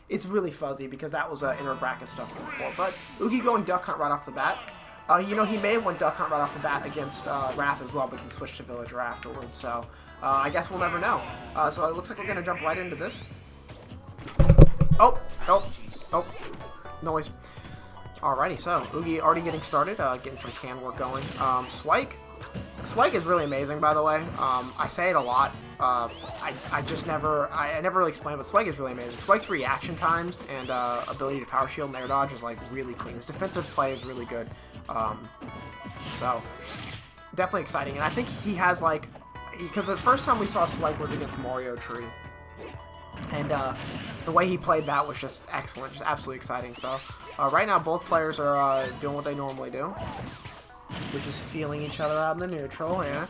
it's really fuzzy because that was inner bracket stuff from before. But Oogy going Duck Hunt right off the bat. You know, he may have went Duck Hunt right off the bat against Wrath as well, but can switch to Villager afterwards. So I guess we'll never know. So it looks like we're going to jump right into this. Oh, noise. Alrighty, so Oogy already getting started, getting some can work going. Swike is really amazing, by the way. I say it a lot. I never really explain, but Swike is really amazing. Swike's reaction times and ability to power shield and air dodge is like really clean. His defensive play is really good. So definitely exciting, and I think he has like, because the first time we saw Swike was against Mario Tree, and the way he played that was just excellent, just absolutely exciting. So right now both players are doing what they normally do, which is feeling each other out in the neutral, yeah.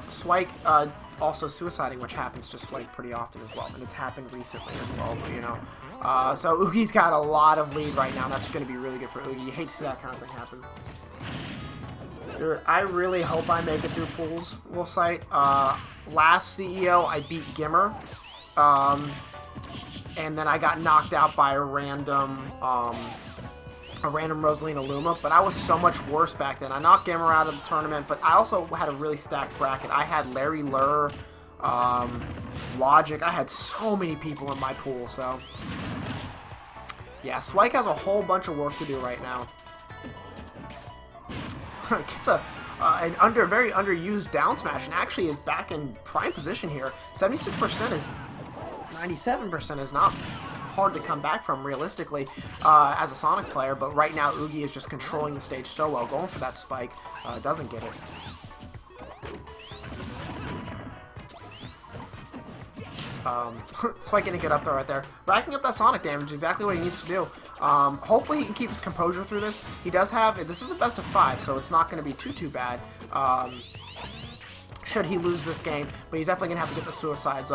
Swike also suiciding, which happens to Swike pretty often as well, and it's happened recently as well, you know. So Oogy's got a lot of lead right now, and that's going to be really good for Oogy. You hate to see that kind of thing happen. Dude, I really hope I make it through pools, Wolfsight. Last CEO, I beat Gimmer, and then I got knocked out by a random Rosalina Luma, but I was so much worse back then. I knocked Gimmer out of the tournament, but I also had a really stacked bracket. I had Larry Lur, Logic. I had so many people in my pool, so yeah, Swike has a whole bunch of work to do right now. Gets an very underused down smash, and actually is back in prime position here. 76% is 97% is not hard to come back from realistically as a Sonic player, but right now Oogy is just controlling the stage so well, going for that spike, doesn't get it. Swike getting a good up throw right there. Racking up that Sonic damage, exactly what he needs to do. Hopefully he can keep his composure through this. He does have, this is a best of 5, so it's not going to be too bad. Should he lose this game, but he's definitely going to have to get the suicides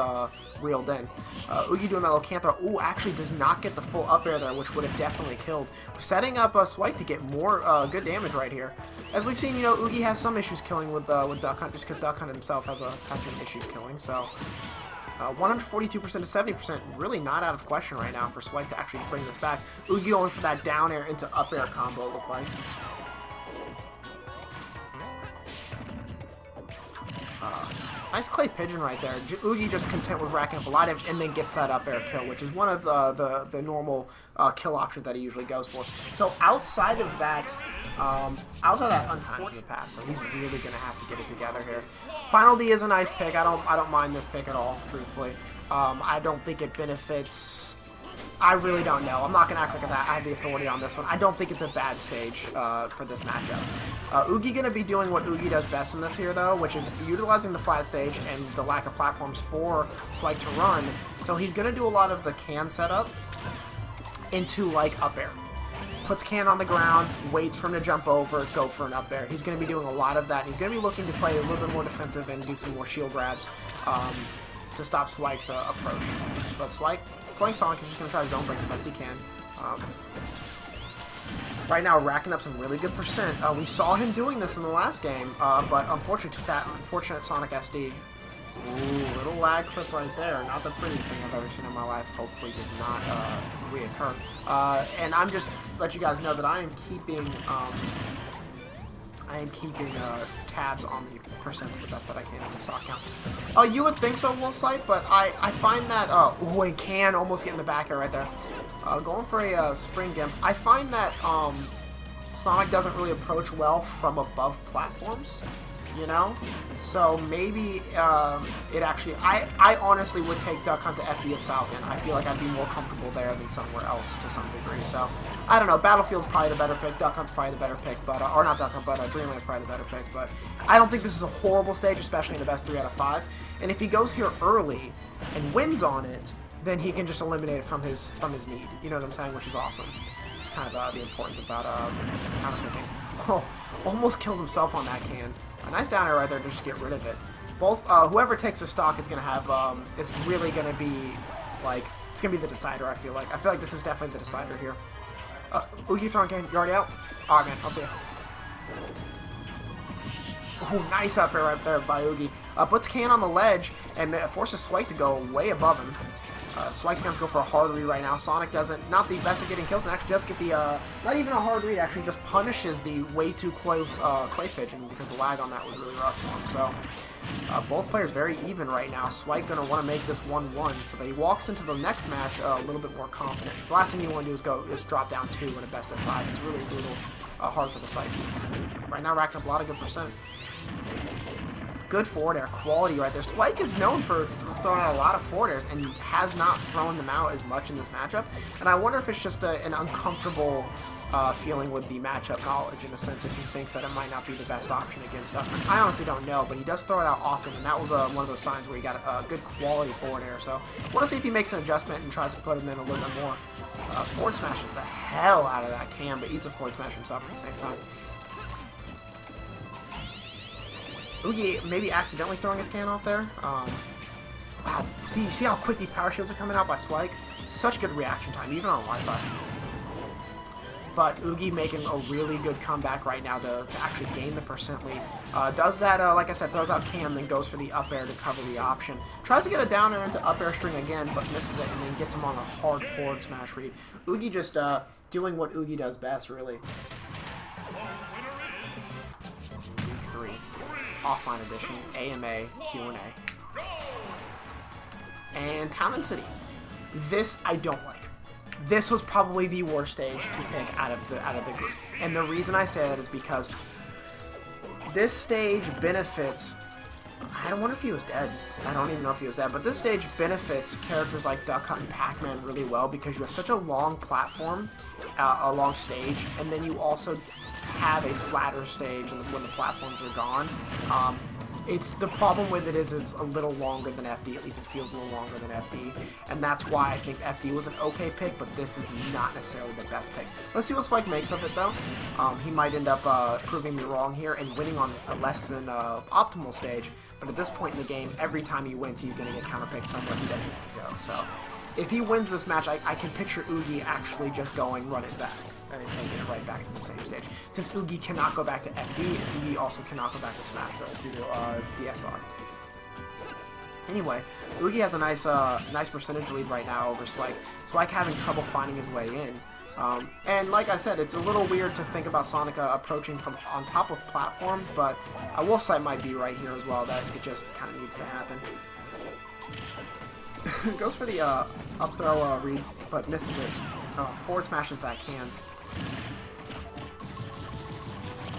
reeled in. Oogy doing that little can throw. Ooh, actually does not get the full up air there, which would have definitely killed. Setting up Swike to get more good damage right here. As we've seen, you know, Oogy has some issues killing with Duck Hunt, just because Duck Hunt himself has some issues killing, so 142% to 70%, really not out of question right now for Swike to actually bring this back. Oogy going for that down air into up air combo, it looked like. Nice clay pigeon right there. Oogy just content with racking up a lot of damage and then gets that up air kill, which is one of the normal kill options that he usually goes for. So outside of that unfortunate pass, so he's really going to have to get it together here. Final D is a nice pick. I don't mind this pick at all, truthfully. I don't think it benefits. I really don't know. I'm not going to act like that. I have the authority on this one. I don't think it's a bad stage for this matchup. Oogy going to be doing what Oogy does best in this here, though, which is utilizing the flat stage and the lack of platforms for Swike to run. So he's going to do a lot of the can setup into, like, up air. Puts can on the ground, waits for him to jump over, go for an up air. He's going to be doing a lot of that. He's going to be looking to play a little bit more defensive and do some more shield grabs to stop Swike's approach. But Swike, playing Sonic, is just going to try to zone break the best he can. Right now, racking up some really good percent. We saw him doing this in the last game, but unfortunate Sonic SD. Ooh, little lag clip right there. Not the prettiest thing I've ever seen in my life. Hopefully does not reoccur. And I'm just let you guys know that I am keeping tabs on the percents the best that I can in the stock count. You would think so, Wolfsight, but I find that ooh, and can almost get in the back air right there. Going for a spring gimp. I find that Sonic doesn't really approach well from above platforms. You know, so maybe it actually. I honestly would take Duck Hunt to FDS Falcon. I feel like I'd be more comfortable there than somewhere else to some degree. So I don't know. Battlefield's probably the better pick. Duck Hunt's probably the better pick, but or not Duck Hunt, but Dreamland's probably the better pick. But I don't think this is a horrible stage, especially in the best 3 out of 5. And if he goes here early and wins on it, then he can just eliminate it from his need. You know what I'm saying? Which is awesome. It's kind of the importance about kind of thinking. Oh, almost kills himself on that can. A nice down air right there to just get rid of it. Both whoever takes the stock is gonna have is really gonna be like it's gonna be the decider. I feel like this is definitely the decider here. Oogy throwing game. You already out? Alright, man. I'll see you. Oh, nice up air right there by Oogy. Puts can on the ledge and forces Swike to go way above him. Swike's going to go for a hard read right now. Sonic doesn't, not the best at getting kills, and actually does get the, not even a hard read, actually just punishes the way too close Clay Pigeon because the lag on that was really rough for him. So, both players very even right now. Swike going to want to make this 1-1, so that he walks into the next match a little bit more confident. The last thing you want to do is drop down 2 in a best of 5. It's really brutal, hard for the psyche. Right now, racking up a lot of good percent. Good forward air quality right there. Swike is known for throwing out a lot of forward airs and has not thrown them out as much in this matchup. And I wonder if it's just an uncomfortable feeling with the matchup knowledge, in a sense, if he thinks that it might not be the best option against Duckman. I honestly don't know, but he does throw it out often, and that was one of those signs where he got a good quality forward air. So I want to see if he makes an adjustment and tries to put him in a little bit more. Forward smashes the hell out of that cam, but eats a forward smash himself at the same time. Oogy maybe accidentally throwing his can off there. Wow, see how quick these power shields are coming out by Swike? Such good reaction time, even on Wi-Fi. But Oogy making a really good comeback right now to actually gain the percent lead. Does that, like I said, throws out cam, then goes for the up air to cover the option. Tries to get a down air into up air string again, but misses it, and then gets him on a hard forward smash read. Oogy just doing what Oogy does best, really. Offline edition, AMA, Q&A. And Town and City. This I don't like. This was probably the worst stage to pick out of the group. And the reason I say that is because this stage benefits, I wonder if he was dead. I don't even know if he was dead, but this stage benefits characters like Duck Hunt and Pac-Man really well because you have such a long platform, a long stage, and then you also have a flatter stage when the platforms are gone. It's the problem with it is it's a little longer than FD, at least it feels a little longer than FD, and that's why I think FD was an okay pick, but this is not necessarily the best pick. Let's see what Swike makes of it though. He might end up proving me wrong here and winning on a less than optimal stage, but at this point in the game, every time he wins, he's going to get counterpicked somewhere he doesn't want to go. So if he wins this match, I can picture Oogy actually just going run it back and taking it right back to the same stage. Since Oogy cannot go back to FD, Oogy also cannot go back to Smash due to DSR. Anyway, Oogy has a nice percentage lead right now over Swike. Swike having trouble finding his way in. And like I said, it's a little weird to think about Sonic approaching from on top of platforms, but a wolf sight might be right here as well, that it just kind of needs to happen. Goes for the up throw read, but misses it. Forward smashes that can.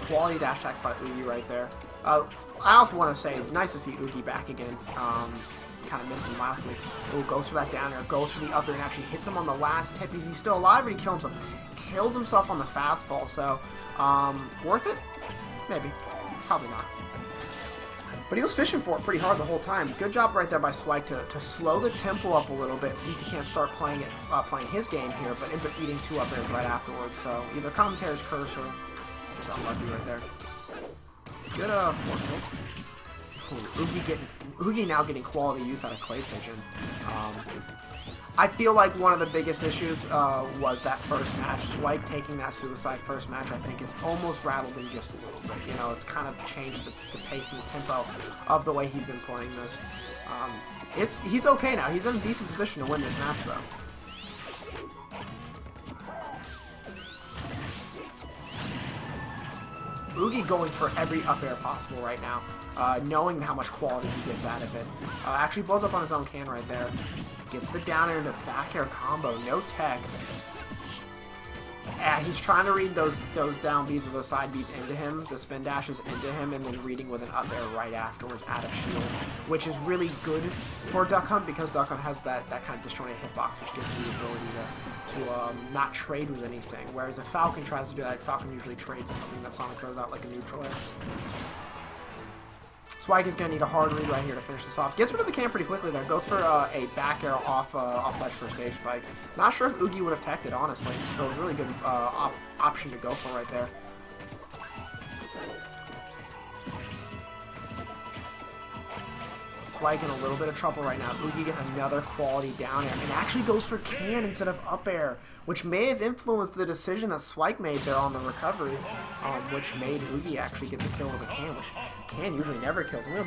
Quality dash attacks by Oogy right there. I also want to say, nice to see Oogy back again. Kind of missed him last week. Ooh, goes for that down air, goes for the up air, and actually hits him on the last tip. He's still alive, but he kills him. Kills himself on the fastball, so worth it? Maybe. Probably not. But he was fishing for it pretty hard the whole time. Good job right there by Swike to slow the tempo up a little bit, see if he can't start playing his game here, but ends up eating 2 up airs right afterwards. So either commentator's curse or just unlucky right there. Good forward tilt. Oogy now getting quality use out of Clay Pigeon. I feel like one of the biggest issues was that first match. Swike taking that suicide first match, I think, is almost rattled him just a little bit. You know, it's kind of changed the pace and the tempo of the way he's been playing this. He's okay now. He's in a decent position to win this match, though. Oogy going for every up air possible right now, knowing how much quality he gets out of it. Actually blows up on his own can right there. Gets the down air into back air combo, no tech. He's trying to read those down Bs or those side Bs into him, the spin dashes into him, and then reading with an up air right afterwards out of shield, which is really good for Duck Hunt because Duck Hunt has that kind of disjointed hitbox, which gives you the ability to not trade with anything. Whereas if Falcon tries to do that, Falcon usually trades with something that Sonic throws out like a neutral air. Swike is going to need a hard read right here to finish this off. Gets rid of the cam pretty quickly there. Goes for a back air off ledge for a stage spike. Not sure if Oogy would have teched it, honestly. So it was a really good option to go for right there. Swike in a little bit of trouble right now. Oogy getting another quality down air. And actually goes for can instead of up air, which may have influenced the decision that Swike made there on the recovery, which made Oogy actually get the kill with a can, which can usually never kills. I'm going